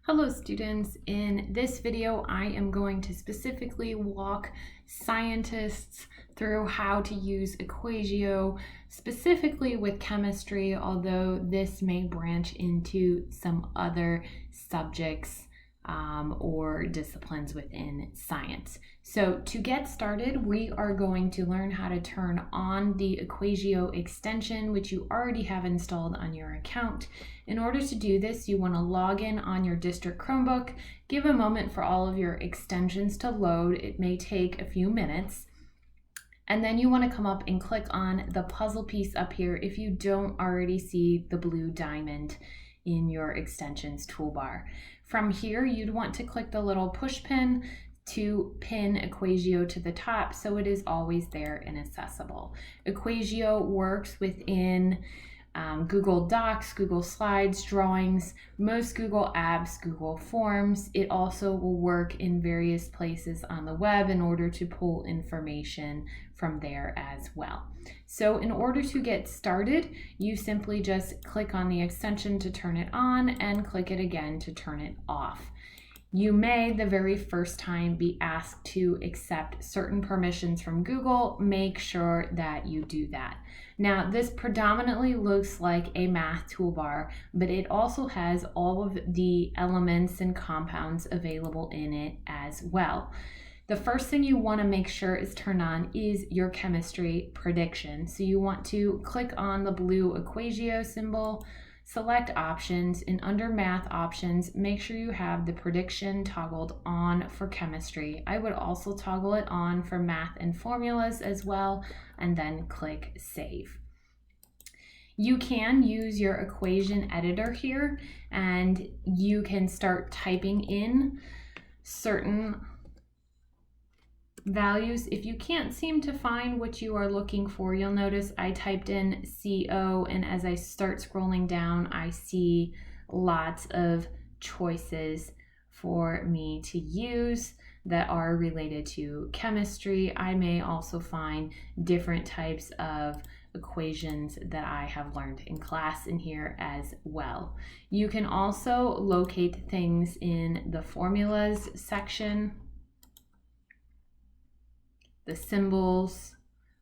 Hello students, in this video I am going to specifically walk scientists through how to use Equatio, specifically with chemistry, although this may branch into some other subjects or disciplines within science. So to get started, we are going to learn how to turn on the Equatio extension, which you already have installed on your account. In order to do this, you want to log in on your district Chromebook, give a moment for all of your extensions to load. It may take a few minutes. And then you want to come up and click on the puzzle piece up here if you don't already see the blue diamond in your extensions toolbar. From here, you'd want to click the little push pin to pin Equatio to the top so it is always there and accessible. Equatio works within Google Docs, Google Slides, Drawings, most Google Apps, Google Forms. It also will work in various places on the web in order to pull information from there as well. So in order to get started, you simply just click on the extension to turn it on and click it again to turn it off. You may, the very first time, be asked to accept certain permissions from Google. Make sure that you do that. Now, this predominantly looks like a math toolbar, but it also has all of the elements and compounds available in it as well. The first thing you want to make sure is turned on is your chemistry prediction. So you want to click on the blue Equatio symbol, select options, and under math options, make sure you have the prediction toggled on for chemistry. I would also toggle it on for math and formulas as well, and then click save. You can use your equation editor here, and you can start typing in certain values. If you can't seem to find what you are looking for, you'll notice I typed in CO, and as I start scrolling down, I see lots of choices for me to use that are related to chemistry. I may also find different types of equations that I have learned in class in here as well. You can also locate things in the formulas section, the symbols,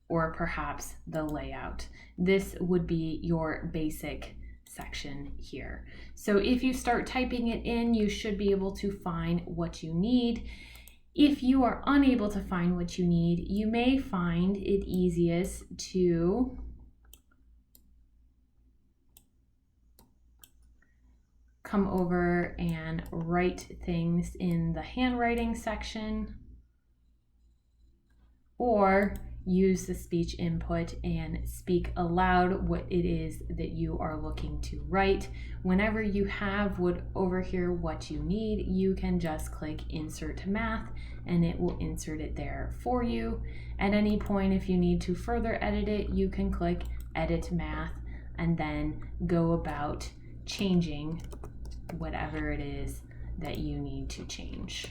or perhaps the layout. This would be your basic section here. So if you start typing it in, you should be able to find what you need. If you are unable to find what you need, you may find it easiest to come over and write things in the handwriting section, or use the speech input and speak aloud what it is that you are looking to write. Whenever you have over here what you need, you can just click insert to math and it will insert it there for you. At any point, if you need to further edit it, you can click edit math and then go about changing whatever it is that you need to change.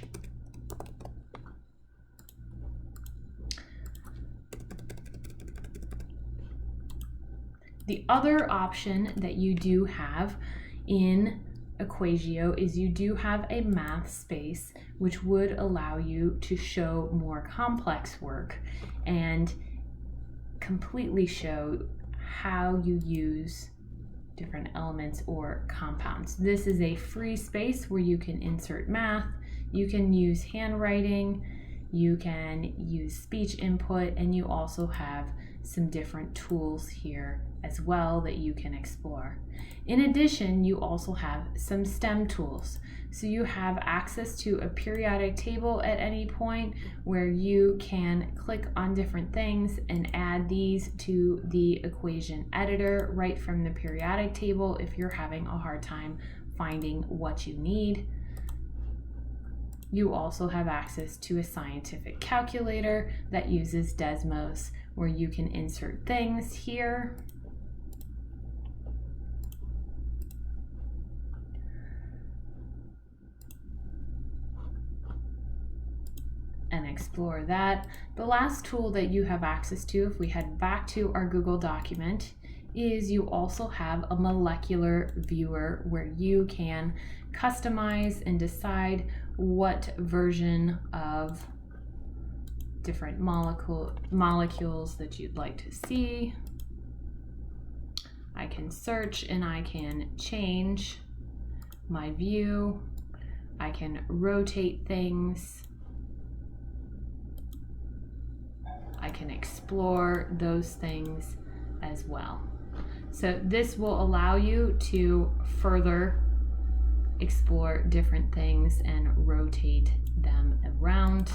The other option that you do have in Equatio is you do have a math space, which would allow you to show more complex work and completely show how you use different elements or compounds. This is a free space where you can insert math, you can use handwriting, you can use speech input, and you also have some different tools here as well that you can explore. In addition, you also have some STEM tools. So you have access to a periodic table at any point where you can click on different things and add these to the equation editor right from the periodic table if you're having a hard time finding what you need. You also have access to a scientific calculator that uses Desmos, where you can insert things here. And explore that. The last tool that you have access to, if we head back to our Google document, is you also have a molecular viewer where you can customize and decide what version of different molecules that you'd like to see. I can search and I can change my view. I can rotate things. I can explore those things as well. So this will allow you to further explore different things and rotate them around.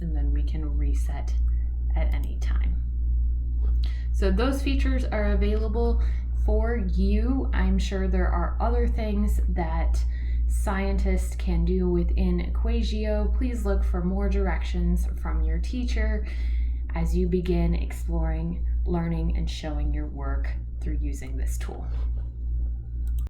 And then we can reset at any time. So those features are available for you. I'm sure there are other things that scientists can do within Equatio. Please look for more directions from your teacher as you begin exploring, learning, and showing your work through using this tool.